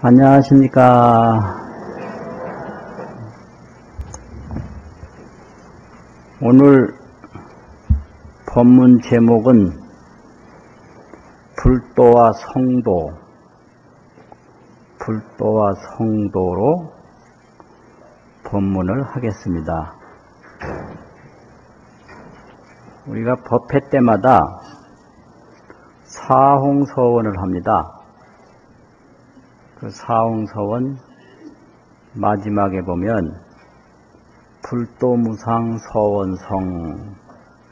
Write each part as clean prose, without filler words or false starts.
안녕하십니까. 오늘 법문 제목은 불도와 성도로 법문을 하겠습니다. 우리가 법회 때마다 사홍서원을 합니다. 그 사홍서원 마지막에 보면 불도무상 서원성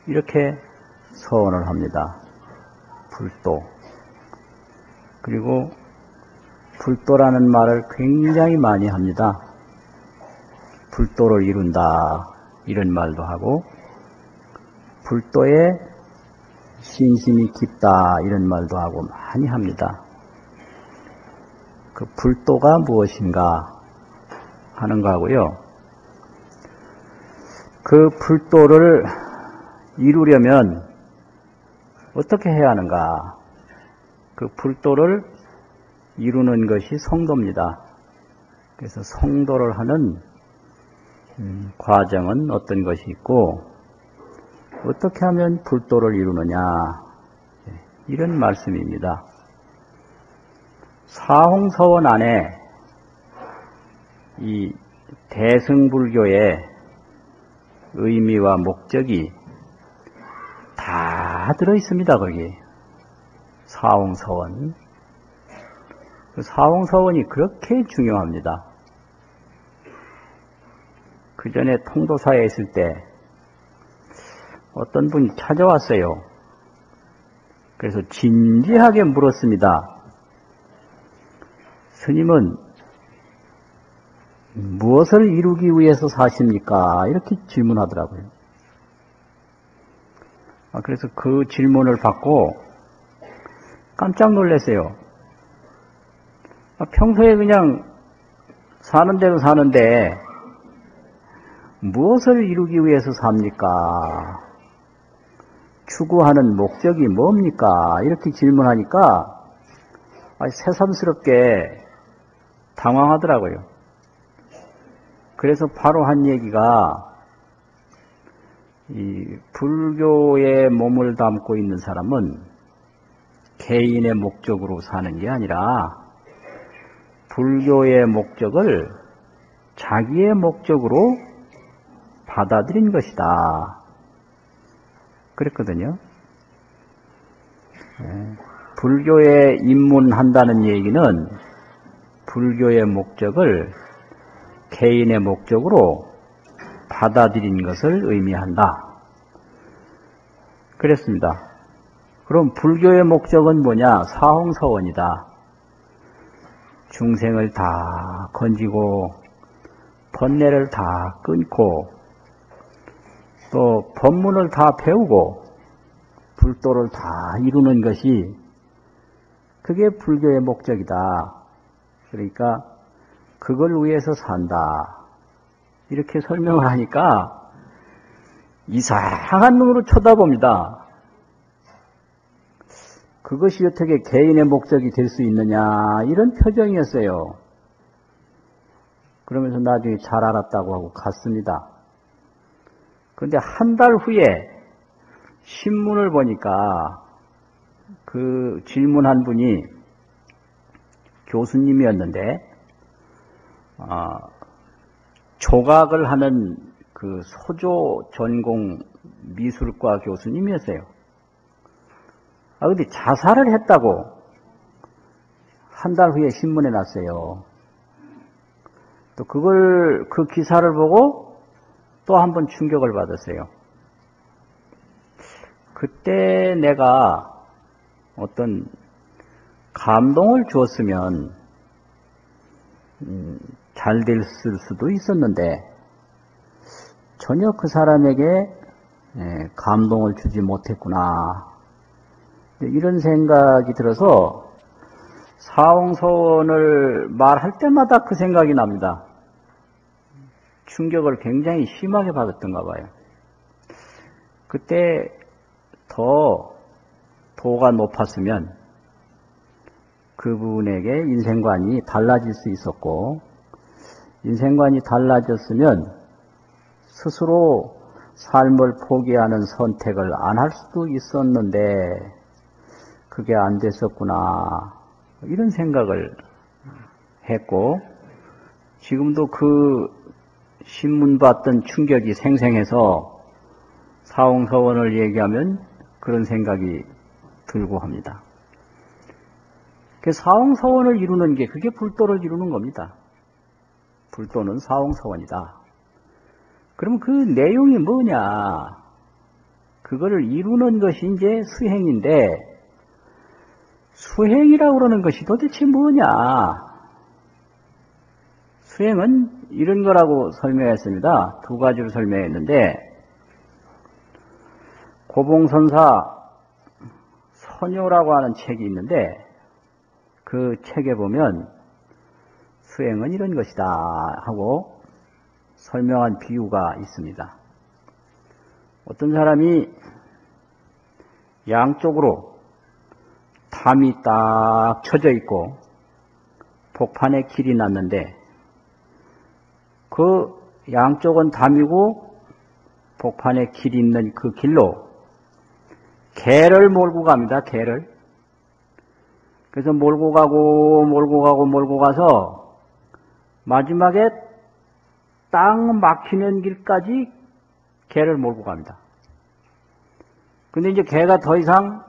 이렇게 서원을 합니다. 불도. 그리고 불도라는 말을 굉장히 많이 합니다. 불도를 이룬다 이런 말도 하고 불도에 신심이 깊다 이런 말도 하고 많이 합니다. 그 불도가 무엇인가 하는 거고요. 그 불도를 이루려면 어떻게 해야 하는가? 그 불도를 이루는 것이 성도입니다. 그래서 성도를 하는 과정은 어떤 것이 있고 어떻게 하면 불도를 이루느냐 이런 말씀입니다. 사홍서원 안에 이 대승불교의 의미와 목적이 다 들어있습니다. 거기 사홍서원. 그 사홍서원이 그렇게 중요합니다. 그 전에 통도사에 있을 때 어떤 분이 찾아왔어요. 그래서 진지하게 물었습니다. 스님은 무엇을 이루기 위해서 사십니까? 이렇게 질문하더라고요. 그래서 그 질문을 받고 깜짝 놀랐어요. 평소에 그냥 사는 대로 사는데 무엇을 이루기 위해서 삽니까? 추구하는 목적이 뭡니까? 이렇게 질문하니까 새삼스럽게 당황하더라고요. 그래서 바로 한 얘기가 이 불교에 몸을 담고 있는 사람은 개인의 목적으로 사는 게 아니라 불교의 목적을 자기의 목적으로 받아들인 것이다. 그랬거든요. 불교에 입문한다는 얘기는 불교의 목적을 개인의 목적으로 받아들인 것을 의미한다. 그랬습니다. 그럼 불교의 목적은 뭐냐? 사홍서원이다. 중생을 다 건지고 번뇌를 다 끊고 또 법문을 다 배우고 불도를 다 이루는 것이 그게 불교의 목적이다. 그러니까 그걸 위해서 산다. 이렇게 설명을 하니까 이상한 눈으로 쳐다봅니다. 그것이 어떻게 개인의 목적이 될 수 있느냐 이런 표정이었어요. 그러면서 나중에 잘 알았다고 하고 갔습니다. 그런데 한 달 후에 신문을 보니까 그 질문한 분이 교수님이었는데 조각을 하는 그 소조 전공 미술과 교수님이었어요. 근데 자살을 했다고 한 달 후에 신문에 났어요. 또 그 기사를 보고 또 한 번 충격을 받았어요. 그때 내가 어떤 감동을 주었으면 잘 됐을 수도 있었는데 전혀 그 사람에게 감동을 주지 못했구나. 이런 생각이 들어서 사홍서원을 말할 때마다 그 생각이 납니다. 충격을 굉장히 심하게 받았던가 봐요. 그때 더 도가 높았으면 그분에게 인생관이 달라질 수 있었고, 인생관이 달라졌으면 스스로 삶을 포기하는 선택을 안 할 수도 있었는데 그게 안 됐었구나, 이런 생각을 했고, 지금도 그 신문 봤던 충격이 생생해서 사홍서원을 얘기하면 그런 생각이 들고 합니다. 그 사홍서원을 이루는 게 그게 불도를 이루는 겁니다. 불도는 사홍서원이다. 그럼 그 내용이 뭐냐? 그거를 이루는 것이 이제 수행인데, 수행이라고 그러는 것이 도대체 뭐냐? 수행은 이런 거라고 설명했습니다. 두 가지로 설명했는데, 고봉선사 선요라고 하는 책이 있는데, 그 책에 보면 수행은 이런 것이다 하고 설명한 비유가 있습니다. 어떤 사람이 양쪽으로 담이 딱 쳐져 있고 복판에 길이 났는데, 그 양쪽은 담이고 복판에 길이 있는 그 길로 개를 몰고 갑니다. 개를. 그래서 몰고 가서 마지막에 딱 막히는 길까지 개를 몰고 갑니다. 근데 이제 개가 더 이상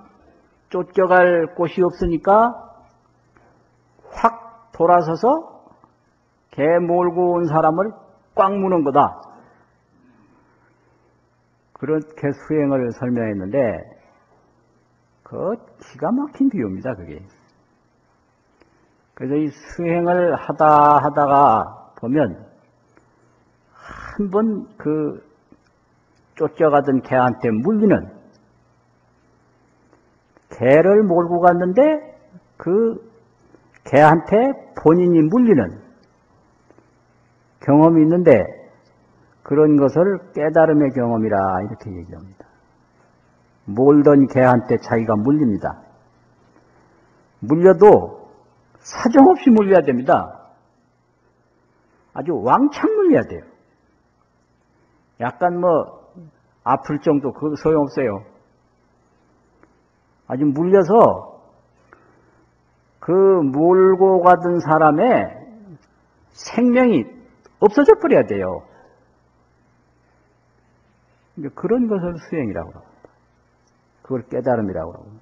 쫓겨갈 곳이 없으니까 확 돌아서서 개 몰고 온 사람을 꽉 무는 거다. 그렇게 수행을 설명했는데, 그 기가 막힌 비유입니다, 그게. 그래서 이 수행을 하다가 보면 한 번 그 쫓겨가던 개한테 물리는, 개를 몰고 갔는데 그 개한테 본인이 물리는 경험이 있는데, 그런 것을 깨달음의 경험이라 이렇게 얘기합니다. 몰던 개한테 자기가 물립니다. 물려도 사정없이 물려야 됩니다. 아주 왕창 물려야 돼요. 약간 아플 정도 그거 소용없어요. 아주 물려서 그 몰고 가던 사람의 생명이 없어져 버려야 돼요. 그런 것을 수행이라고 합니다. 그걸 깨달음이라고 합니다.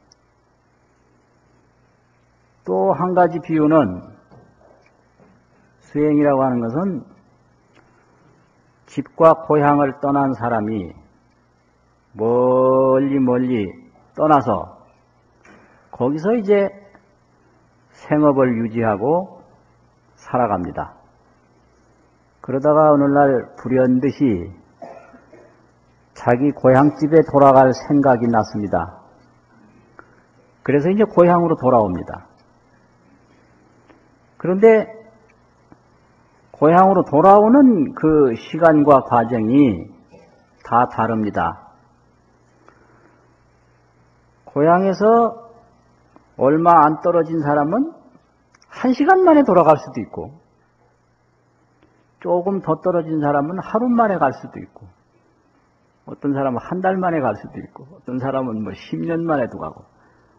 또 한 가지 비유는, 수행이라고 하는 것은 집과 고향을 떠난 사람이 멀리 떠나서 거기서 이제 생업을 유지하고 살아갑니다. 그러다가 어느 날 불현듯이 자기 고향집에 돌아갈 생각이 났습니다. 그래서 이제 고향으로 돌아옵니다. 그런데 고향으로 돌아오는 그 시간과 과정이 다 다릅니다. 고향에서 얼마 안 떨어진 사람은 1시간 만에 돌아갈 수도 있고, 조금 더 떨어진 사람은 하루 만에 갈 수도 있고, 어떤 사람은 한 달 만에 갈 수도 있고, 어떤 사람은 10년 만에도 가고,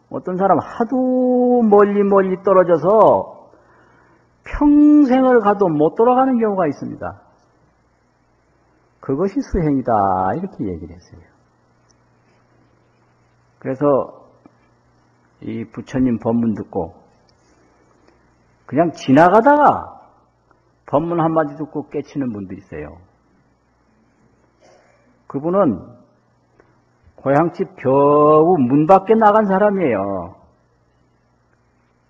어떤 사람은 하도 멀리 떨어져서 평생을 가도 못 돌아가는 경우가 있습니다. 그것이 수행이다, 이렇게 얘기를 했어요. 그래서 이 부처님 법문 듣고 그냥 지나가다가 법문 한마디 듣고 깨치는 분도 있어요. 그분은 고향집 겨우 문 밖에 나간 사람이에요.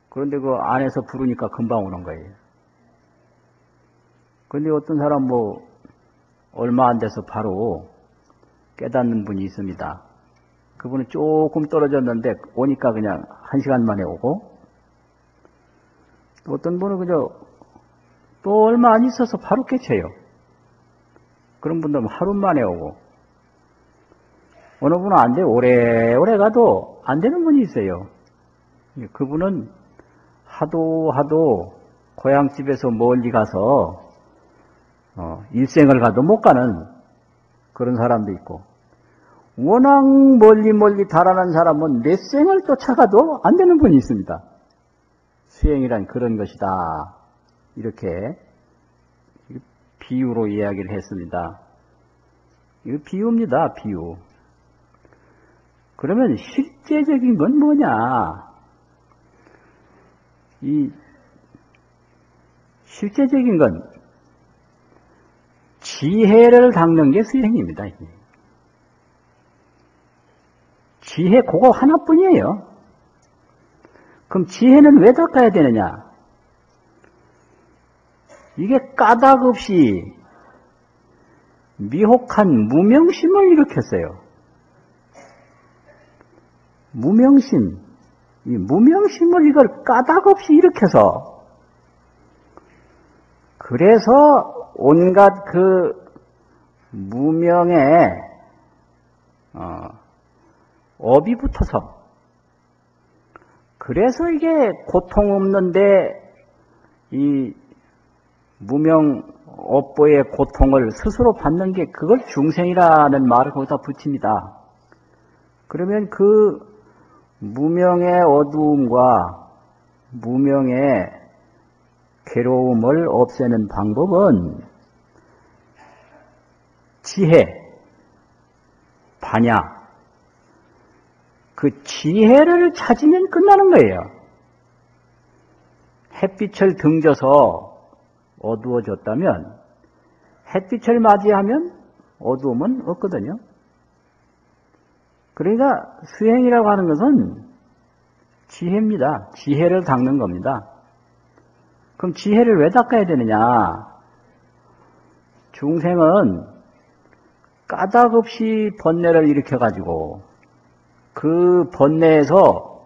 그런데 그 안에서 부르니까 금방 오는 거예요. 그런데 어떤 사람 얼마 안 돼서 바로 깨닫는 분이 있습니다. 그분은 조금 떨어졌는데 오니까 그냥 1시간 만에 오고, 또 어떤 분은 그저 또 얼마 안 있어서 바로 깨쳐요. 그런 분들은 하루 만에 오고, 어느 분은 안 돼, 오래 가도 안 되는 분이 있어요. 그분은 하도 고향집에서 멀리 가서 일생을 가도 못 가는 그런 사람도 있고, 워낙 멀리 달아난 사람은 몇 생을 쫓아가도 안 되는 분이 있습니다. 수행이란 그런 것이다. 이렇게 비유로 이야기를 했습니다. 이거 비유입니다, 비유. 그러면 실제적인 건 뭐냐? 이 실제적인 건 지혜를 닦는 게 수행입니다. 지혜 그거 하나뿐이에요. 그럼 지혜는 왜 닦아야 되느냐? 이게 까닭 없이 미혹한 무명심을 일으켰어요. 무명심, 이 무명심을 이걸 까닭 없이 일으켜서, 그래서 온갖 그 무명에 업이 붙어서, 그래서 이게 고통 없는데 이 무명 업보의 고통을 스스로 받는 게, 그걸 중생이라는 말을 거기다 붙입니다. 그러면 그 무명의 어두움과 무명의 괴로움을 없애는 방법은 지혜, 반야, 그 지혜를 찾으면 끝나는 거예요. 햇빛을 등져서 어두워졌다면 햇빛을 맞이하면 어두움은 없거든요. 그러니까 수행이라고 하는 것은 지혜입니다. 지혜를 닦는 겁니다. 그럼 지혜를 왜 닦아야 되느냐? 중생은 까닭 없이 번뇌를 일으켜가지고 그 번뇌에서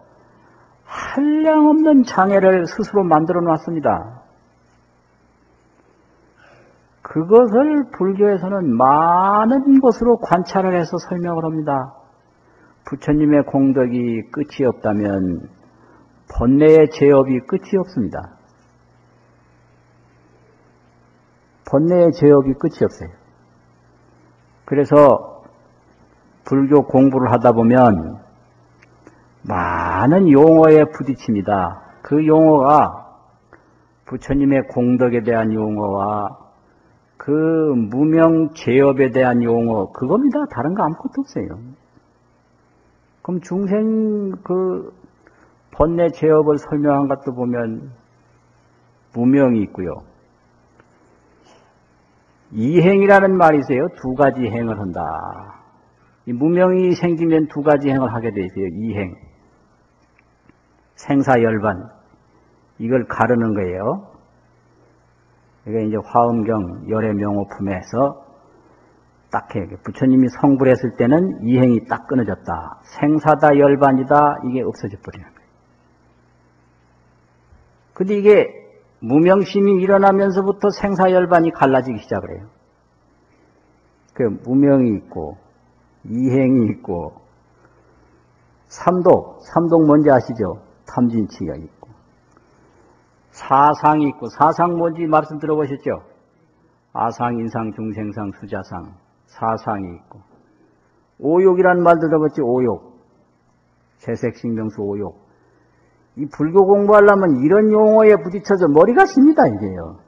한량없는 장애를 스스로 만들어 놨습니다. 그것을 불교에서는 많은 곳으로 관찰을 해서 설명을 합니다. 부처님의 공덕이 끝이 없다면 번뇌의 제업이 끝이 없습니다. 번뇌의 제업이 끝이 없어요. 그래서 불교 공부를 하다 보면 많은 용어에 부딪힙니다. 그 용어가 부처님의 공덕에 대한 용어와 그 무명 제업에 대한 용어, 그겁니다. 다른 거 아무것도 없어요. 그럼 중생 그 번뇌 제업을 설명한 것도 보면 무명이 있고요. 이행이라는 말이 있어요. 두 가지 행을 한다. 이 무명이 생기면 두 가지 행을 하게 돼 있어요. 이행. 생사열반. 이걸 가르는 거예요. 이게 이제 화엄경 열애명호품에서 딱 해. 부처님이 성불했을 때는 이행이 딱 끊어졌다. 생사다 열반이다. 이게 없어져 버리는 거예요. 근데 이게 무명심이 일어나면서부터 생사열반이 갈라지기 시작을 해요. 그 무명이 있고 이행이 있고 삼독 뭔지 아시죠? 탐진치가 있고 사상이 있고, 사상 뭔지 말씀 들어보셨죠? 아상, 인상, 중생상, 수자상, 사상이 있고, 오욕이라는 말 들어봤죠? 오욕, 재색식명수 오욕. 이 불교 공부하려면 이런 용어에 부딪혀서 머리가 씁니다, 이게요.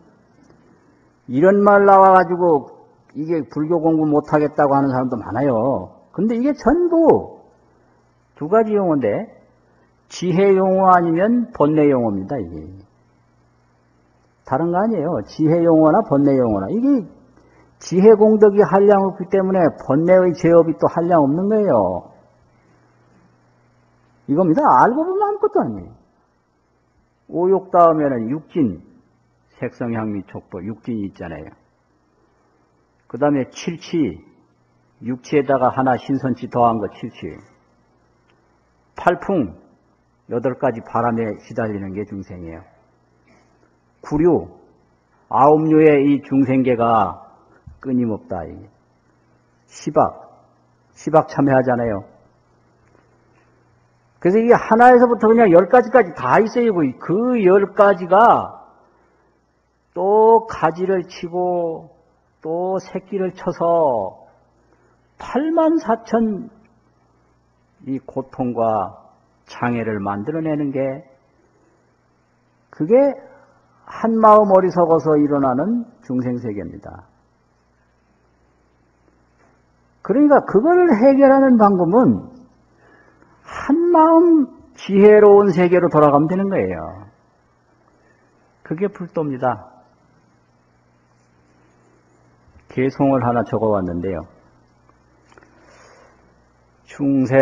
이런 말 나와가지고 이게 불교 공부 못하겠다고 하는 사람도 많아요. 근데 이게 전부 두 가지 용어인데, 지혜 용어 아니면 번뇌 용어입니다, 이게. 다른 거 아니에요. 지혜 용어나 번뇌 용어나. 이게 지혜 공덕이 한량 없기 때문에 번뇌의 제업이 또 한량 없는 거예요. 이겁니다. 알고 보면 아무것도 아니에요. 오욕 다음에는 육진, 색성향미 촉보, 육진이 있잖아요. 그 다음에 칠치, 육치에다가 하나 신선치 더한 거 칠치. 팔풍, 8가지 바람에 시달리는 게 중생이에요. 구류, 9류의 이 중생계가 끊임없다. 시박 참여하잖아요. 그래서 이게 하나에서부터 그냥 10가지까지 다 있어요. 그 10가지가 또 가지를 치고 또 새끼를 쳐서 84,000 이 고통과 장애를 만들어내는 게 그게 한마음 어리석어서 일어나는 중생세계입니다. 그러니까 그거를 해결하는 방법은 한마음 지혜로운 세계로 돌아가면 되는 거예요. 그게 불도입니다. 개송을 하나 적어왔는데요. 중생징약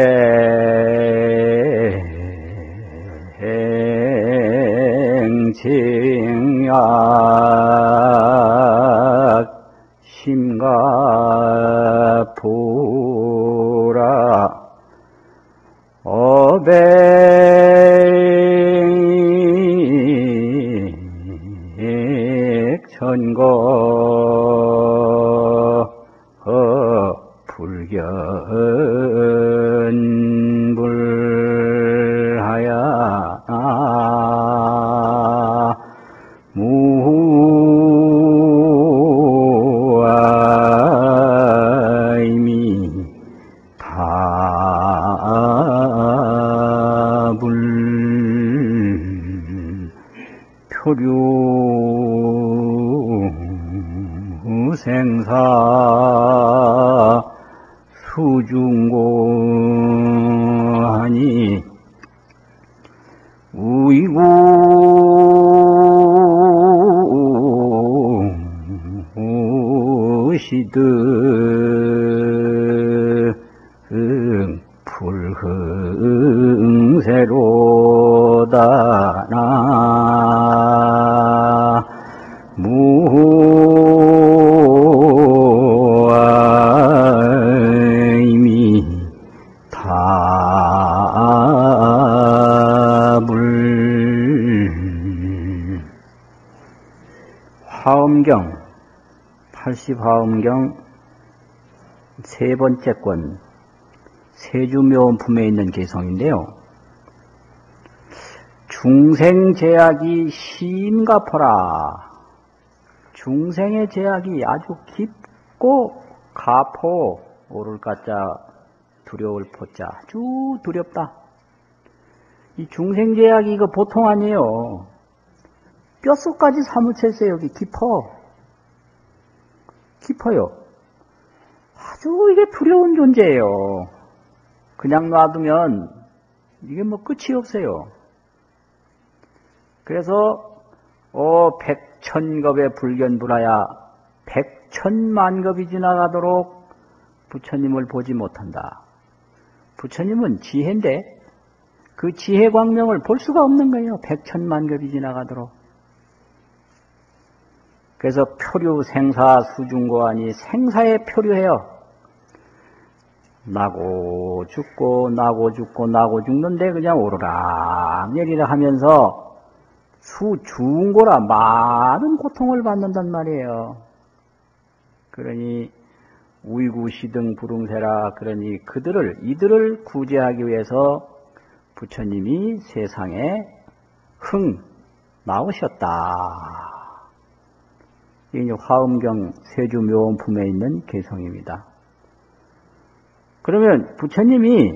심가부라 어백천거 불견불하야 무아이미 다불 표류생사 수중고하니 우이고 시드 불흥세로다 나 무아이미 다불 화엄경 80화엄경 세 번째 권 세주묘원품에 있는 개성인데요. 중생제약이 심가포라. 중생의 제약이 아주 깊고 가포 오를 가짜 두려울 포자 아주 두렵다. 이 중생제약이 이거 보통 아니에요. 뼛속까지 사무쳤어요. 여기 깊어요. 아주 이게 두려운 존재예요. 그냥 놔두면 이게 뭐 끝이 없어요. 그래서 백천겁의 불견불하야 백천만겁이 지나가도록 부처님을 보지 못한다. 부처님은 지혜인데 그 지혜 광명을 볼 수가 없는 거예요. 백천만겁이 지나가도록. 그래서 표류 생사 수중고하니 생사에 표류해요. 나고 죽고 나고 죽고 나고 죽는데 그냥 오르락내리락 하면서 수중고라 많은 고통을 받는단 말이에요. 그러니 우이구시등 불응세라. 그러니 이들을 구제하기 위해서 부처님이 세상에 나오셨다. 이게 화엄경 세주묘원품에 있는 개성입니다. 그러면 부처님이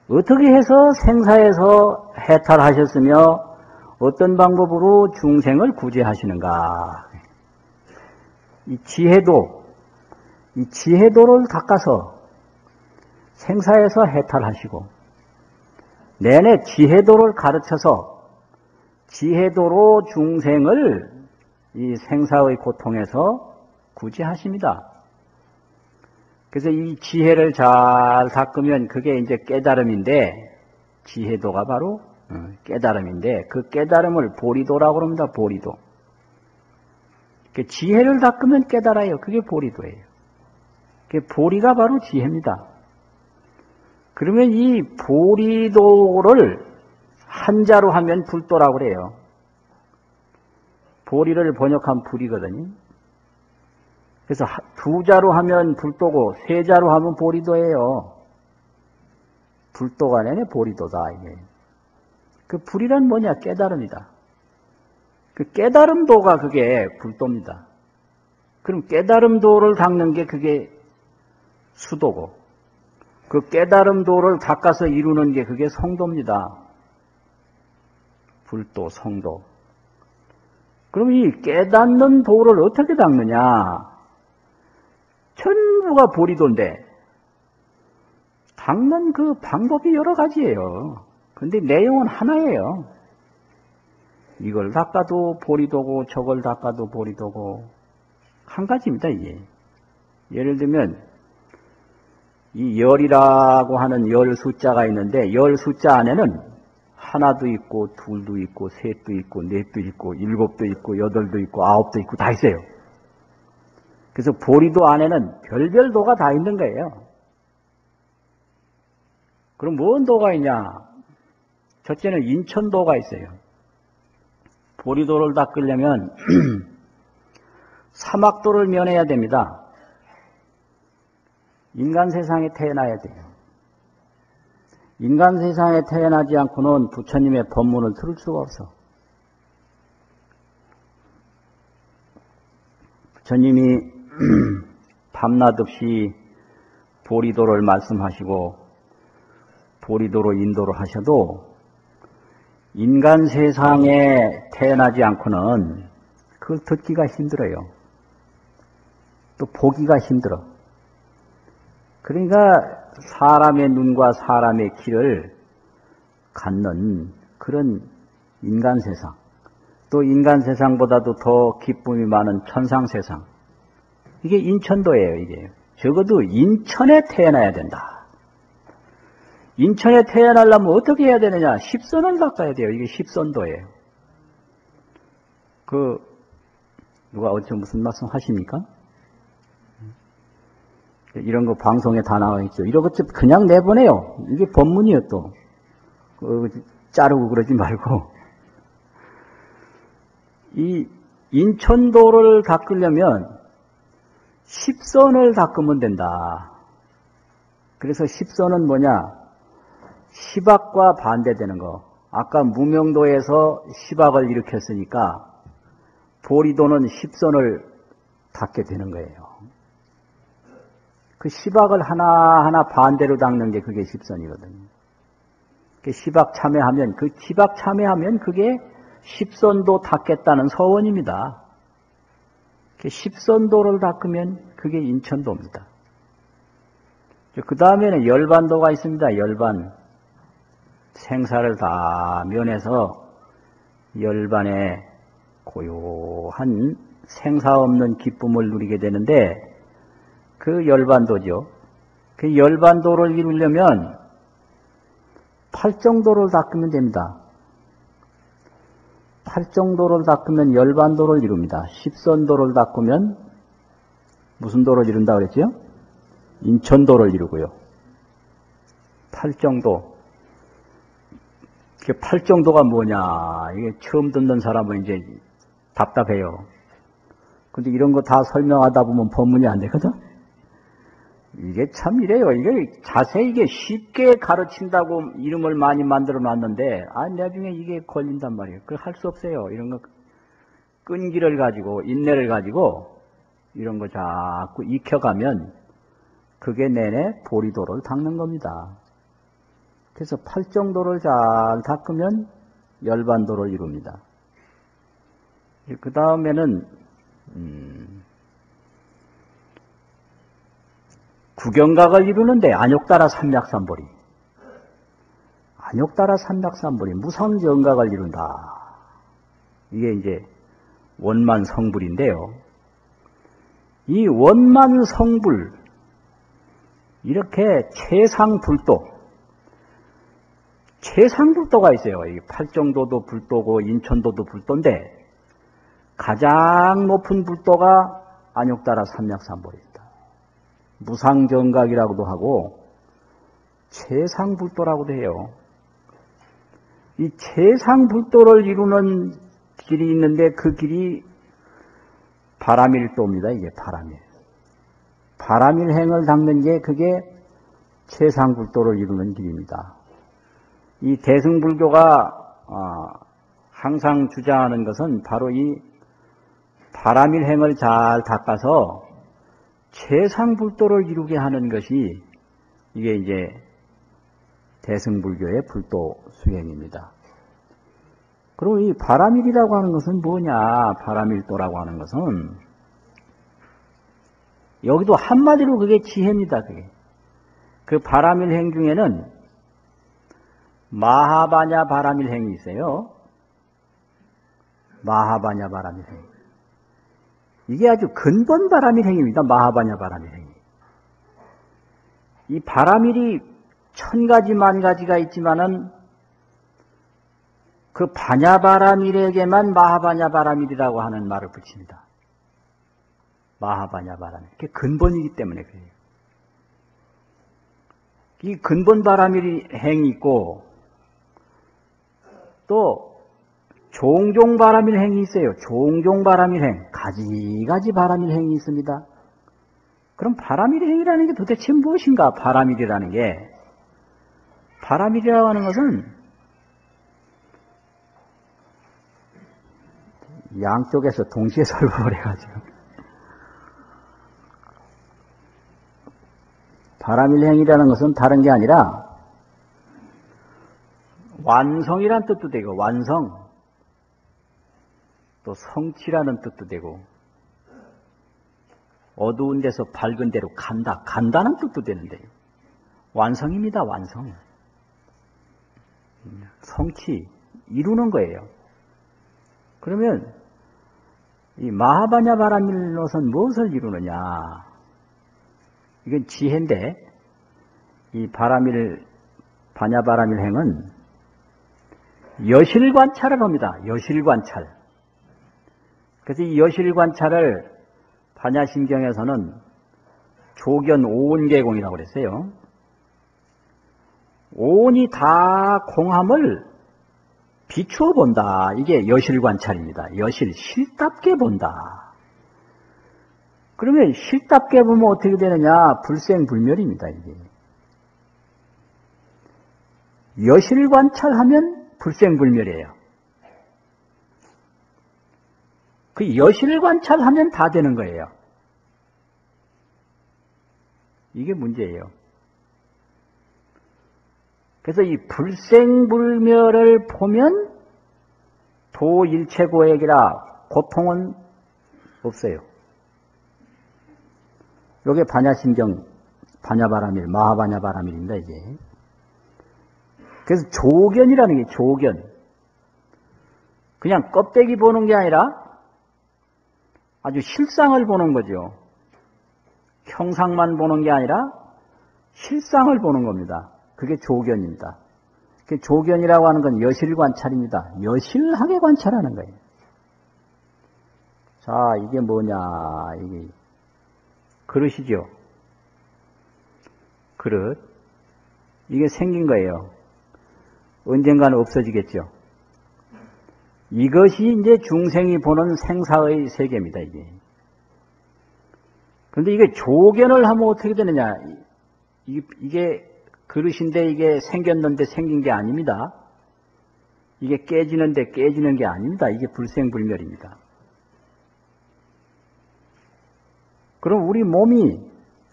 어떻게 해서 생사에서 해탈하셨으며 어떤 방법으로 중생을 구제하시는가? 이 지혜도를 닦아서 생사에서 해탈하시고 내내 지혜도를 가르쳐서 지혜도로 중생을 이 생사의 고통에서 구제하십니다. 그래서 이 지혜를 잘 닦으면 그게 이제 깨달음인데, 지혜도가 바로 깨달음인데, 그 깨달음을 보리도라고 합니다. 보리도. 지혜를 닦으면 깨달아요. 그게 보리도예요. 보리가 바로 지혜입니다. 그러면 이 보리도를 한자로 하면 불도라고 그래요. 보리를 번역하면 불이거든요. 그래서 두 자로 하면 불도고 세 자로 하면 보리도예요. 불도가 내네 보리도다 이게. 그 불이란 뭐냐? 깨달음이다. 그 깨달음도가 그게 불도입니다. 그럼 깨달음도를 닦는 게 그게 수도고, 그 깨달음도를 닦아서 이루는 게 그게 성도입니다. 불도, 성도. 그럼 이 깨닫는 도를 어떻게 닦느냐? 전부가 보리도인데 닦는 그 방법이 여러 가지예요. 근데 내용은 하나예요. 이걸 닦아도 보리도고 저걸 닦아도 보리도고 한 가지입니다. 이게. 예를 들면 이 열이라고 하는 열 숫자가 있는데 열 숫자 안에는 하나도 있고 둘도 있고 셋도 있고 넷도 있고 일곱도 있고 여덟도 있고 아홉도 있고 다 있어요. 그래서 보리도 안에는 별별 도가 다 있는 거예요. 그럼 뭔 도가 있냐? 첫째는 인천도가 있어요. 보리도를 닦으려면 사막도를 면해야 됩니다. 인간 세상에 태어나야 돼요. 인간 세상에 태어나지 않고는 부처님의 법문을 들을 수가 없어. 부처님이 밤낮 없이 보리도를 말씀하시고 보리도로 인도를 하셔도 인간 세상에 태어나지 않고는 그걸 듣기가 힘들어요. 또 보기가 힘들어. 그러니까 사람의 눈과 사람의 귀를 갖는 그런 인간 세상, 또 인간 세상보다도 더 기쁨이 많은 천상 세상, 이게 인천도예요. 이게 적어도 인천에 태어나야 된다. 인천에 태어나려면 어떻게 해야 되느냐? 십선을 닦아야 돼요. 이게 십선도예요. 누가 어디서 무슨 말씀 하십니까? 이런 거 방송에 다 나와 있죠. 이런 것 그냥 내보내요. 이게 법문이에요, 또. 자르고 그러지 말고. 이 인천도를 닦으려면 십선을 닦으면 된다. 그래서 십선은 뭐냐? 시박과 반대되는 거. 아까 무명도에서 시박을 일으켰으니까 보리도는 십선을 닦게 되는 거예요. 그 시박을 하나하나 반대로 닦는 게 그게 십선이거든요. 그 시박 참회하면, 그게 십선도 닦겠다는 서원입니다. 그 십선도를 닦으면 그게 인천도입니다. 그 다음에는 열반도가 있습니다. 열반. 생사를 다 면해서 열반의 고요한 생사 없는 기쁨을 누리게 되는데 그 열반도죠. 그 열반도를 이루려면 팔정도를 닦으면 됩니다. 팔정도를 닦으면 열반도를 이룹니다. 십선도를 닦으면 무슨 도를 이룬다 그랬죠? 인천도를 이루고요. 팔정도. 팔정도가 뭐냐? 이게 처음 듣는 사람은 이제 답답해요. 근데 이런 거 다 설명하다 보면 법문이 안 되거든? 이게 참 이래요. 이게 자세히 이게 쉽게 가르친다고 이름을 많이 만들어 놨는데, 나중에 이게 걸린단 말이에요. 그걸 할 수 없어요. 이런 거 끈기를 가지고, 인내를 가지고, 이런 거 자꾸 익혀가면, 그게 내내 보리도를 닦는 겁니다. 그래서 팔정도를 잘 닦으면 열반도를 이룹니다. 그 다음에는 구경각을 이루는데 안욕따라 삼맥삼보리. 안욕따라 삼맥삼보리 무상정각을 이룬다. 이게 이제 원만성불인데요. 이 원만성불, 이렇게 최상불도가 있어요. 이 팔정도도 불도고 인천도도 불도인데 가장 높은 불도가 안욕따라 삼맥삼보리입니다. 무상정각이라고도 하고 최상불도라고도 해요. 이 최상불도를 이루는 길이 있는데 그 길이 바라밀도입니다. 이게 바라밀. 바라밀행을 닦는 게 그게 최상불도를 이루는 길입니다. 이 대승불교가 항상 주장하는 것은 바로 이 바라밀행을 잘 닦아서 최상불도를 이루게 하는 것이 이게 이제 대승불교의 불도 수행입니다. 그리고 이 바라밀이라고 하는 것은 뭐냐? 바라밀도라고 하는 것은 여기도 한마디로 그게 지혜입니다. 그게. 그 바라밀행 중에는 마하바냐 바라밀행이 있어요. 마하바냐 바라밀행. 이게 아주 근본 바라밀행입니다. 마하바냐 바라밀행이. 이 바라밀이 1000가지 만가지가 있지만은 그 바냐바라밀에게만 마하바냐바라밀이라고 하는 말을 붙입니다. 마하바냐바라밀. 그게 근본이기 때문에 그래요. 이 근본 바라밀행이 있고 또 종종 바라밀행이 있어요. 종종 바라밀행. 가지가지 바라밀행이 있습니다. 그럼 바라밀행이라는 게 도대체 무엇인가? 바라밀이라는 게. 바라밀이라고 하는 것은 양쪽에서 동시에 설법을 해가지고 바라밀행이라는 것은 다른 게 아니라 완성이란 뜻도 되고 완성 또 성취라는 뜻도 되고 어두운 데서 밝은 데로 간다는 뜻도 되는데요. 완성입니다. 완성. 성취 이루는 거예요. 그러면 이 마하바냐 바라밀로선 무엇을 이루느냐? 이건 지혜인데 이 바냐바라밀행은 여실관찰을 합니다. 여실관찰. 그래서 이 여실관찰을 반야심경에서는 조견 오온계공이라고 그랬어요. 오온이 다 공함을 비추어 본다. 이게 여실관찰입니다. 여실, 실답게 본다. 그러면 실답게 보면 어떻게 되느냐? 불생불멸입니다. 이게. 여실관찰하면 불생불멸이에요. 그 여실관찰하면 다 되는 거예요. 이게 문제예요. 그래서 이 불생불멸을 보면 도일체고액이라 고통은 없어요. 요게 반야심경, 바냐바라밀, 마하바냐바라밀입니다, 이게. 그래서 조견이라는 게 조견. 그냥 껍데기 보는 게 아니라 아주 실상을 보는 거죠. 형상만 보는 게 아니라 실상을 보는 겁니다. 그게 조견입니다. 조견이라고 하는 건 여실관찰입니다. 여실하게 관찰하는 거예요. 자, 이게 뭐냐, 이게 그릇이죠. 그릇. 이게 생긴 거예요. 언젠가는 없어지겠죠. 이것이 이제 중생이 보는 생사의 세계입니다, 이게. 그런데 이게 조견을 하면 어떻게 되느냐. 이게 그릇인데 이게 생겼는데 생긴 게 아닙니다. 이게 깨지는데 깨지는 게 아닙니다. 이게 불생불멸입니다. 그럼 우리 몸이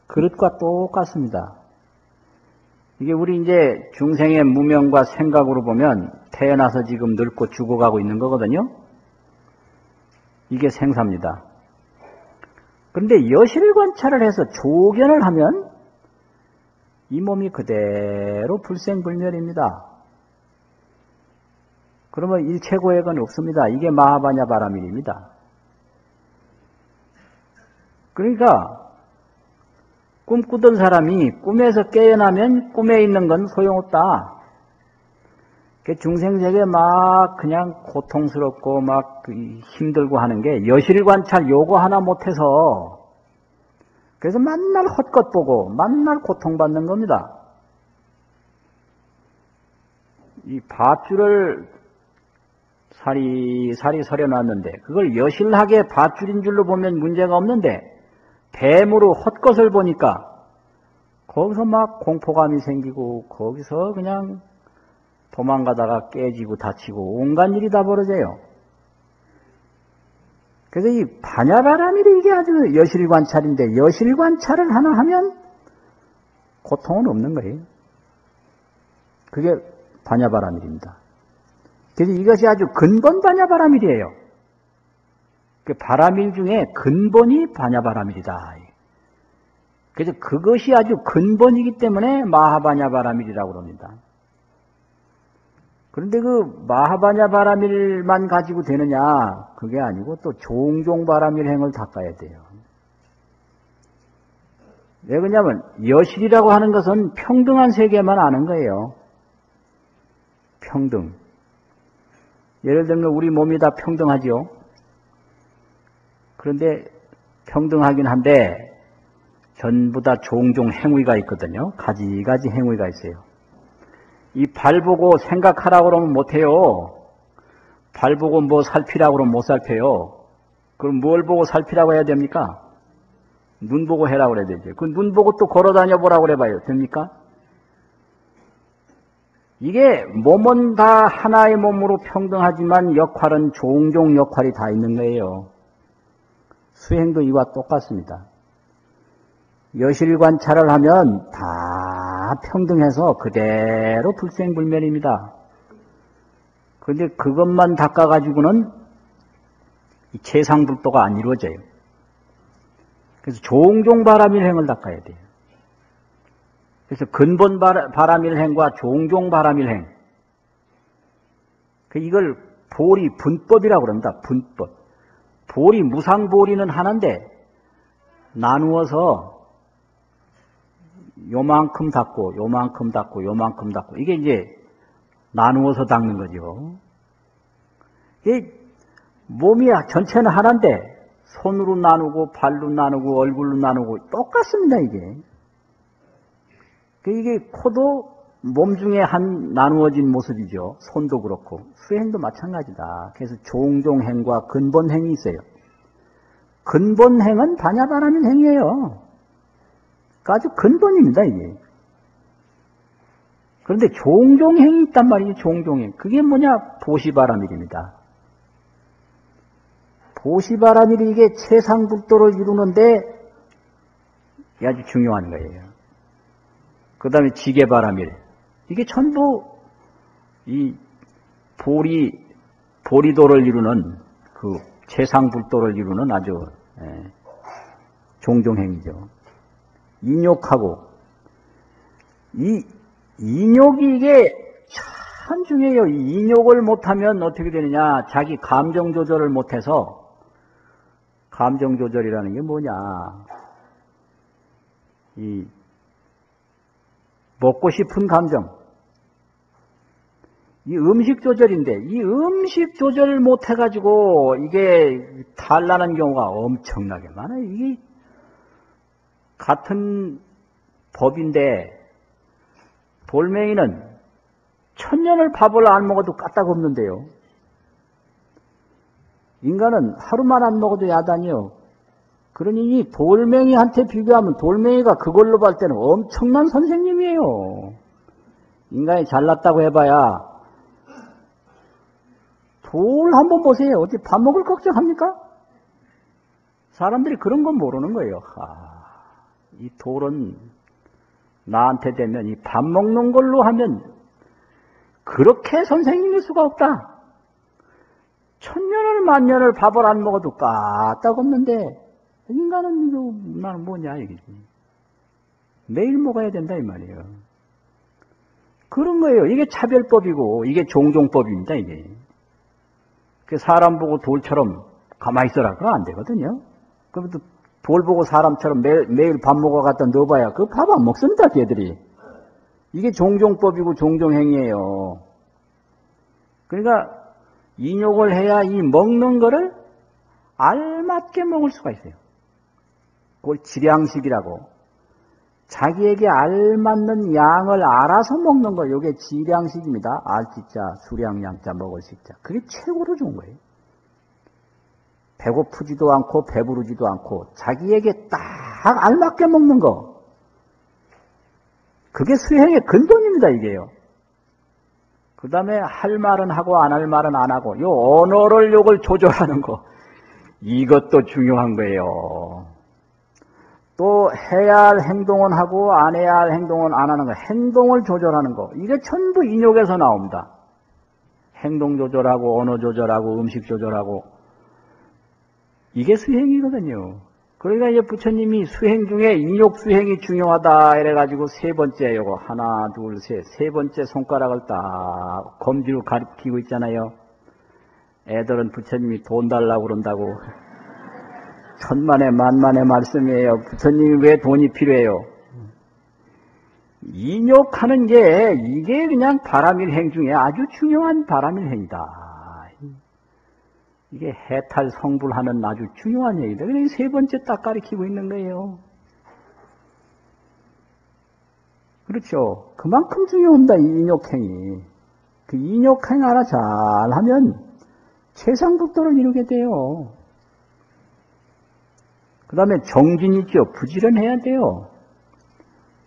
그릇과 똑같습니다. 이게 우리 이제 중생의 무명과 생각으로 보면 태어나서 지금 늙고 죽어가고 있는 거거든요. 이게 생사입니다. 그런데 여실관찰을 해서 조견을 하면 이 몸이 그대로 불생불멸입니다. 그러면 일체고액은 없습니다. 이게 마하바냐바라밀입니다. 그러니까 꿈꾸던 사람이 꿈에서 깨어나면 꿈에 있는 건 소용없다. 중생세계 막 그냥 고통스럽고 막 힘들고 하는 게 여실관찰 요거 하나 못해서 그래서 만날 헛것 보고 만날 고통받는 겁니다. 이 밧줄을 사리사리 서려놨는데 그걸 여실하게 밧줄인 줄로 보면 문제가 없는데 뱀으로 헛것을 보니까 거기서 막 공포감이 생기고 거기서 그냥 도망가다가 깨지고 다치고 온갖 일이 다 벌어져요. 그래서 이 반야바라밀이 이게 아주 여실관찰인데 여실관찰을 하나 하면 고통은 없는 거예요. 그게 반야바라밀입니다. 그래서 이것이 아주 근본 반야바라밀이에요. 그 바라밀 중에 근본이 반야바라밀이다. 그래서 그것이 아주 근본이기 때문에 마하반야바라밀이라고 합니다. 그런데 그 마하반야바라밀만 가지고 되느냐? 그게 아니고 또 종종바라밀행을 닦아야 돼요. 왜 그러냐면 여실이라고 하는 것은 평등한 세계만 아는 거예요. 평등. 예를 들면 우리 몸이 다 평등하죠. 그런데 평등하긴 한데 전부 다 종종 행위가 있거든요. 가지가지 행위가 있어요. 이 발 보고 생각하라고 그러면 못해요. 발 보고 뭐 살피라고 그러면 못 살펴요. 그럼 뭘 보고 살피라고 해야 됩니까? 눈 보고 해라고 그래야 되죠. 그 눈 보고 또 걸어 다녀 보라고 그래봐요. 됩니까? 이게 몸은 다 하나의 몸으로 평등하지만 역할은 종종 역할이 다 있는 거예요. 수행도 이와 똑같습니다. 여실관찰을 하면 다 평등해서 그대로 불생불멸입니다. 그런데 그것만 닦아가지고는 최상불도가 안 이루어져요. 그래서 종종 바라밀행을 닦아야 돼요. 그래서 근본 바라밀행과 종종 바라밀행. 이걸 보리, 분법이라고 그럽니다. 분법. 보리, 무상보리는 하나인데 나누어서 요만큼 닦고 요만큼 닦고 요만큼 닦고 이게 이제 나누어서 닦는 거죠. 이게 몸이 전체는 하나인데 손으로 나누고 발로 나누고 얼굴로 나누고 똑같습니다. 이게 코도 몸 중에 한 나누어진 모습이죠. 손도 그렇고 수행도 마찬가지다. 그래서 종종행과 근본행이 있어요. 근본행은 반야바라밀 행이에요. 아주 근본입니다, 이게. 그런데 종종행이 있단 말이에요, 종종행. 그게 뭐냐? 보시바라밀입니다. 보시바라밀이 이게 최상불도를 이루는데 아주 중요한 거예요. 그 다음에 지게바라밀. 이게 전부 이 보리도를 이루는 그 최상불도를 이루는 아주 종종행이죠. 인욕하고 이 인욕이 이게 참 중요해요. 이 인욕을 못하면 어떻게 되느냐? 자기 감정 조절을 못해서 감정 조절이라는 게 뭐냐? 이 먹고 싶은 감정, 이 음식 조절인데 이 음식 조절을 못해가지고 이게 탈나는 경우가 엄청나게 많아요. 이게 같은 법인데 돌멩이는 1000년을 밥을 안 먹어도 까딱없는데요. 인간은 하루만 안 먹어도 야단이요. 그러니 이 돌멩이한테 비교하면 돌멩이가 그걸로 볼 때는 엄청난 선생님이에요. 인간이 잘났다고 해봐야 돌 한번 보세요. 어디 밥 먹을 걱정합니까? 사람들이 그런 건 모르는 거예요. 이 돌은 나한테 되면 이 밥 먹는 걸로 하면 그렇게 선생님일 수가 없다. 1000년을 만년을 밥을 안 먹어도 까딱없는데 인간은 이거 나는 뭐냐 이게 매일 먹어야 된다 이 말이에요. 그런 거예요. 이게 차별법이고 이게 종종법입니다. 이게 사람 보고 돌처럼 가만히 있어라 그거 안 되거든요. 그럼 또 돌 보고 사람처럼 매일 밥 먹어 갖다 넣어봐야 그 밥 안 먹습니다. 걔들이. 이게 종종법이고 종종행위예요. 그러니까 인욕을 해야 이 먹는 거를 알맞게 먹을 수가 있어요. 그걸 지량식이라고. 자기에게 알맞는 양을 알아서 먹는 거, 이게 지량식입니다. 알지자, 수량양자, 먹을 식자. 그게 최고로 좋은 거예요. 배고프지도 않고 배부르지도 않고 자기에게 딱 알맞게 먹는 거. 그게 수행의 근본입니다, 이게요. 그 다음에 할 말은 하고 안 할 말은 안 하고, 요 언어를 요걸 조절하는 거. 이것도 중요한 거예요. 또 해야 할 행동은 하고 안 해야 할 행동은 안 하는 거. 행동을 조절하는 거. 이게 전부 인욕에서 나옵니다. 행동 조절하고 언어 조절하고 음식 조절하고. 이게 수행이거든요. 그러니까 이제 부처님이 수행 중에 인욕 수행이 중요하다 이래가지고 세 번째 요거 하나 둘 셋 세 번째 손가락을 딱 검지로 가리키고 있잖아요. 애들은 부처님이 돈 달라고 그런다고. 천만에 만만의 말씀이에요. 부처님이 왜 돈이 필요해요? 인욕하는 게 이게 그냥 바람일행 중에 아주 중요한 바람일행이다. 이게 해탈 성불하는 아주 중요한 얘기다. 그래서 세 번째 딱 가리키고 있는 거예요. 그렇죠. 그만큼 중요합니다. 이 인욕행이. 그 인욕행 하나 잘하면 최상북도를 이루게 돼요. 그 다음에 정진이 있죠. 부지런해야 돼요.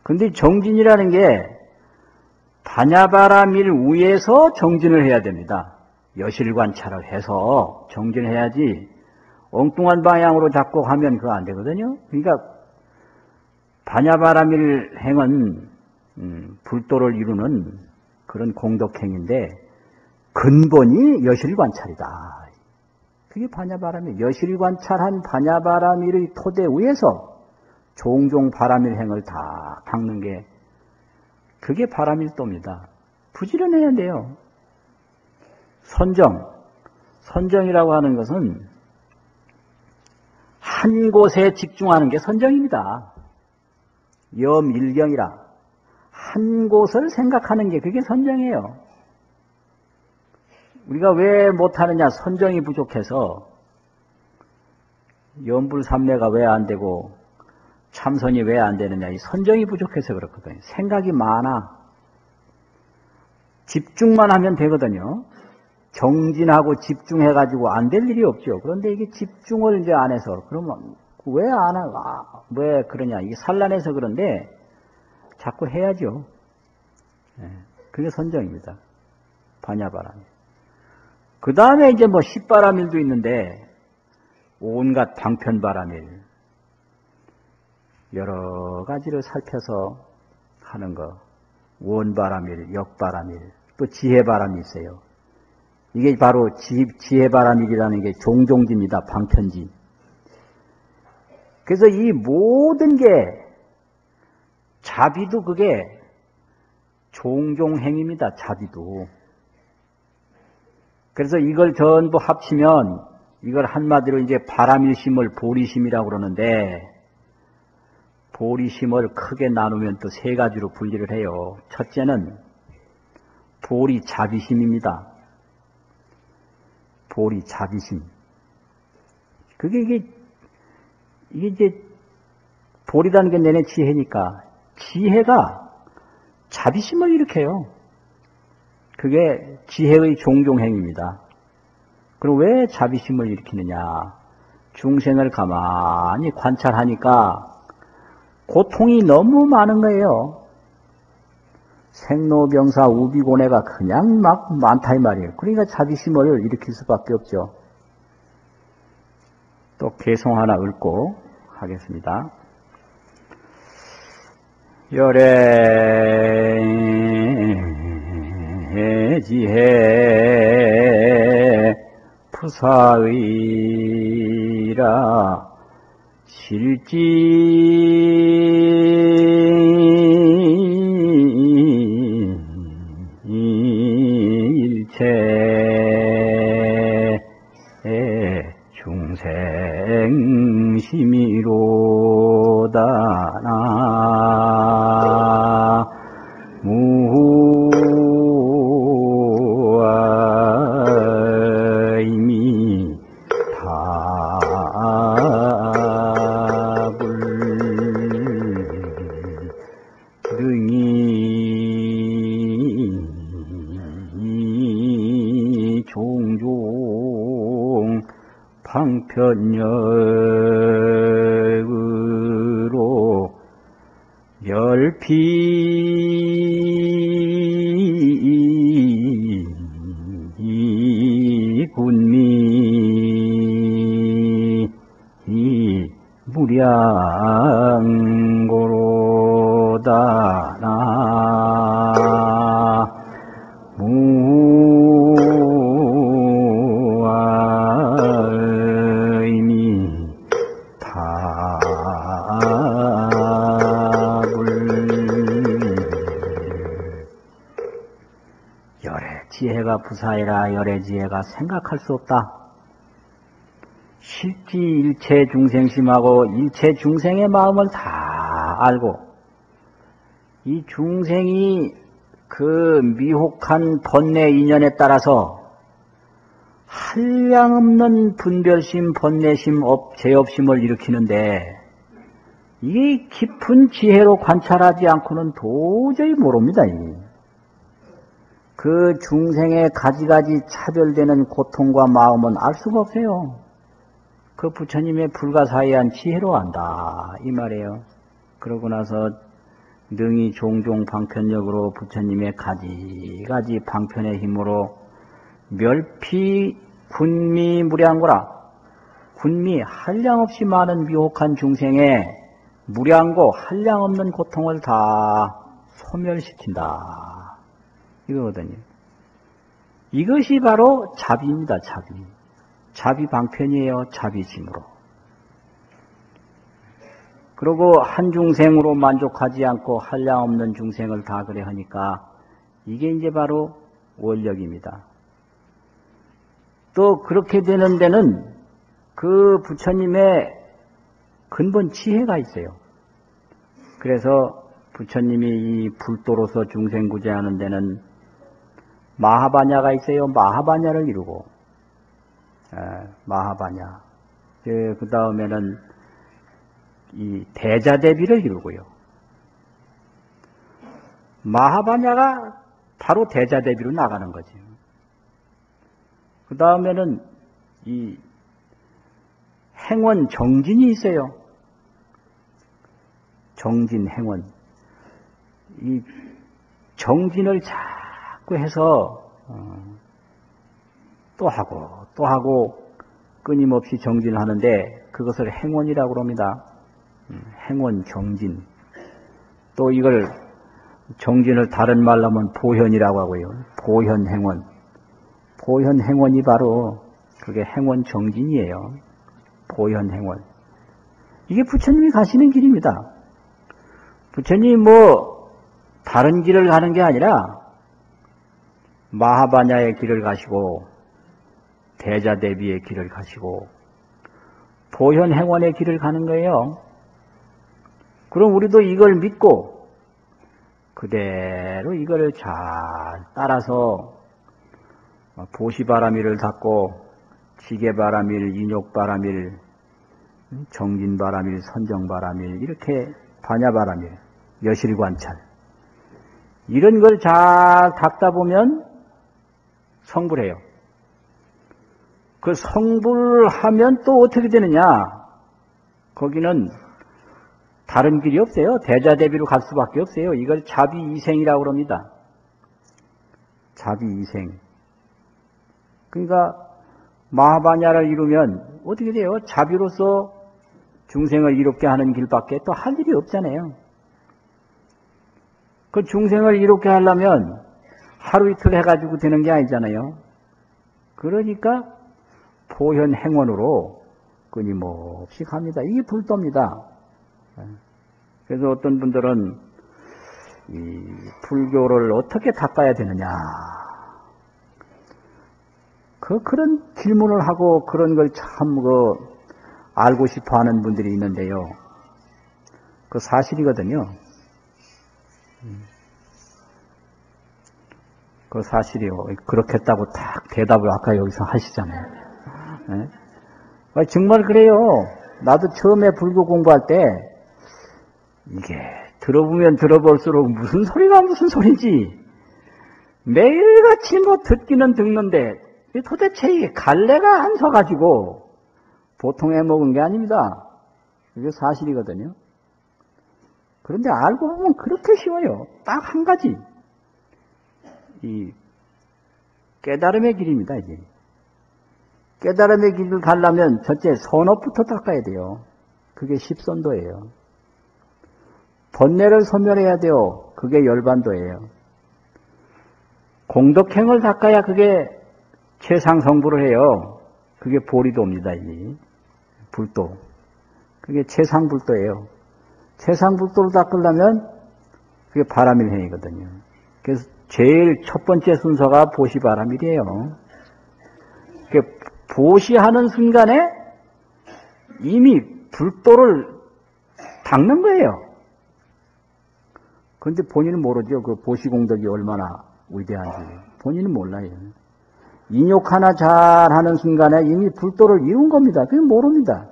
근데 정진이라는 게 반야바라밀 위에서 정진을 해야 됩니다. 여실관찰을 해서 정진해야지 엉뚱한 방향으로 자꾸 가면 그거 안 되거든요. 그러니까 반야바라밀 행은 불도를 이루는 그런 공덕행인데 근본이 여실관찰이다. 그게 반야바라밀. 여실관찰한 반야바라밀의 토대 위에서 종종 바라밀행을 다 닦는 게 그게 바라밀도입니다. 부지런해야 돼요. 선정이라고 하는 것은 한 곳에 집중하는 게 선정입니다. 염일경이라 한 곳을 생각하는 게 그게 선정이에요. 우리가 왜 못하느냐? 선정이 부족해서 염불삼매가 왜 안 되고 참선이 왜 안 되느냐? 이 선정이 부족해서 그렇거든요. 생각이 많아. 집중만 하면 되거든요. 정진하고 집중해가지고 안 될 일이 없죠. 그런데 이게 집중을 이제 안 해서, 그러면 왜 안 하고, 왜 그러냐. 이게 산란해서 그런데 자꾸 해야죠. 그게 선정입니다. 반야바라밀. 그 다음에 이제 뭐 십바라밀도 있는데, 온갖 방편바라밀. 여러 가지를 살펴서 하는 거. 원바라밀, 역바라밀, 또 지혜바람이 있어요. 이게 바로 지혜바람이라는 게 종종지입니다. 방편지. 그래서 이 모든 게 자비도 그게 종종행입니다. 자비도. 그래서 이걸 전부 합치면 이걸 한마디로 이제 바람일심을 보리심이라고 그러는데 보리심을 크게 나누면 또 세 가지로 분리를 해요. 첫째는 보리 자비심입니다. 보리 자비심. 이게 이제 보리라는 게 내내 지혜니까 지혜가 자비심을 일으켜요. 그게 지혜의 종종행입니다. 그럼 왜 자비심을 일으키느냐? 중생을 가만히 관찰하니까 고통이 너무 많은 거예요. 생로병사 우비고뇌가 그냥 막 많다 이 말이에요. 그러니까 자비심을 일으킬 수밖에 없죠. 또 개송 하나 읊고 하겠습니다. 열애지혜 푸사의라 일체 중생심이로다 무아이미 등이 종종 방편력으로 멸피 군미 무량고로다 나 무아의미 지혜가 부사이라 열애지혜가 생각할 수 없다. 실지 일체 중생심하고 일체 중생의 마음을 다 알고 이 중생이 그 미혹한 번뇌 인연에 따라서 한량없는 분별심, 번뇌심, 죄업심을 일으키는데 이게 깊은 지혜로 관찰하지 않고는 도저히 모릅니다. 그 중생의 가지가지 차별되는 고통과 마음은 알 수가 없어요. 그 부처님의 불가사의한 지혜로 안다 이 말이에요. 그러고 나서 능히 종종 방편력으로 부처님의 가지가지 방편의 힘으로 멸피 군미 무량고라 군미 한량없이 많은 미혹한 중생의 무량고 한량없는 고통을 다 소멸시킨다. 이거거든요. 이것이 바로 자비입니다. 자비. 자비 방편이에요. 자비심으로. 그리고 한 중생으로 만족하지 않고 한량없는 중생을 다 그래 하니까 이게 이제 바로 원력입니다. 또 그렇게 되는 데는 그 부처님의 근본 지혜가 있어요. 그래서 부처님이 이 불도로서 중생 구제하는 데는 마하바냐가 있어요. 마하바냐를 이루고, 마하바냐. 그 다음에는 이 대자대비를 이루고요. 마하바냐가 바로 대자대비로 나가는 거지. 그 다음에는 이 행원 정진이 있어요. 정진, 행원. 이 정진을 자꾸 해서 또 하고 끊임없이 정진하는데 그것을 행원이라고 합니다. 행원, 정진. 또 이걸 정진을 다른 말로 하면 보현이라고 하고요. 보현, 행원. 보현, 행원이 바로 그게 행원, 정진이에요. 보현, 행원. 이게 부처님이 가시는 길입니다. 부처님이 다른 길을 가는 게 아니라 마하바냐의 길을 가시고 대자대비의 길을 가시고 보현행원의 길을 가는 거예요. 그럼 우리도 이걸 믿고 그대로 이걸 잘 따라서 보시바라밀을 닦고 지게바라밀, 인욕바라밀, 정진바라밀, 선정바라밀 이렇게 반야바라밀, 여실관찰 이런 걸 잘 닦다 보면 성불해요. 그 성불하면 또 어떻게 되느냐? 거기는 다른 길이 없어요. 대자대비로 갈 수밖에 없어요. 이걸 자비이생이라고 합니다. 자비이생. 그러니까 마하바냐를 이루면 어떻게 돼요? 자비로서 중생을 이롭게 하는 길밖에 또 할 일이 없잖아요. 그 중생을 이롭게 하려면 하루 이틀 해가지고 되는 게 아니잖아요. 그러니까 보현 행원으로 끊임없이 갑니다. 이게 불도입니다. 그래서 어떤 분들은 이 불교를 어떻게 닦아야 되느냐. 그런 질문을 하고 그런 걸 참 알고 싶어 하는 분들이 있는데요. 그 사실이거든요. 그 사실이요. 그렇겠다고 딱 대답을 아까 여기서 하시잖아요. 네? 정말 그래요. 나도 처음에 불교 공부할 때 이게 들어보면 들어볼수록 무슨 소리가 무슨 소리인지 매일같이 듣기는 듣는데 도대체 이게 갈래가 안 서가지고 보통 해먹은 게 아닙니다. 이게 사실이거든요. 그런데 알고 보면 그렇게 쉬워요. 딱 한 가지. 이 깨달음의 길입니다, 이제. 깨달음의 길을 가려면 첫째 선업부터 닦아야 돼요. 그게 십선도예요. 번뇌를 소멸해야 돼요. 그게 열반도예요. 공덕행을 닦아야 그게 최상성불을 해요. 그게 보리도입니다, 이제. 불도. 그게 최상불도예요. 최상불도를 닦으려면 그게 바라밀행이거든요. 그래서 제일 첫 번째 순서가 보시바라밀이에요. 보시하는 순간에 이미 불도를 닦는 거예요. 그런데 본인은 모르죠. 그 보시공덕이 얼마나 위대한지. 본인은 몰라요. 인욕 하나 잘하는 순간에 이미 불도를 이룬 겁니다. 그건 모릅니다.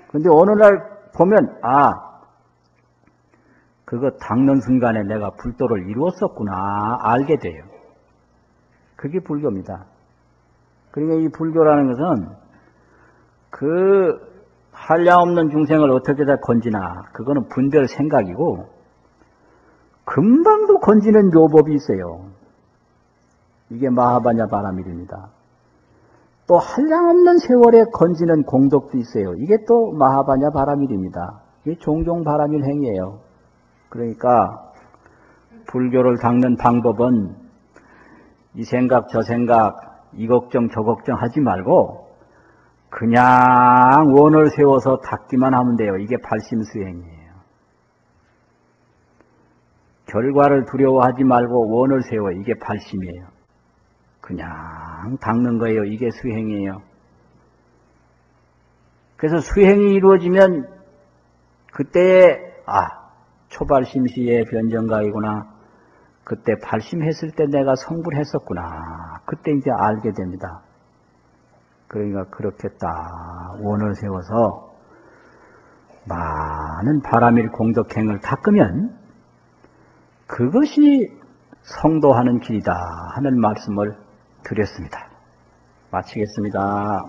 그런데 어느 날 보면 그거 닦는 순간에 내가 불도를 이루었었구나 알게 돼요. 그게 불교입니다. 그러니까 이 불교라는 것은 그 한량없는 중생을 어떻게 다 건지나 그거는 분별 생각이고 금방도 건지는 묘법이 있어요. 이게 마하바냐 바라밀입니다. 또 한량없는 세월에 건지는 공덕도 있어요. 이게 또 마하바냐 바라밀입니다. 이게 종종 바라밀 행위예요. 그러니까 불교를 닦는 방법은 이 생각 저 생각 이 걱정 저 걱정 하지 말고 그냥 원을 세워서 닦기만 하면 돼요. 이게 발심수행이에요. 결과를 두려워하지 말고 원을 세워. 이게 발심이에요. 그냥 닦는 거예요. 이게 수행이에요. 그래서 수행이 이루어지면 그때에 초발심시의 변정가이구나. 그때 발심했을 때 내가 성불했었구나. 그때 이제 알게 됩니다. 그러니까 그렇게 딱 원을 세워서 많은 바라밀 공덕행을 닦으면 그것이 성도하는 길이다 하는 말씀을 드렸습니다. 마치겠습니다.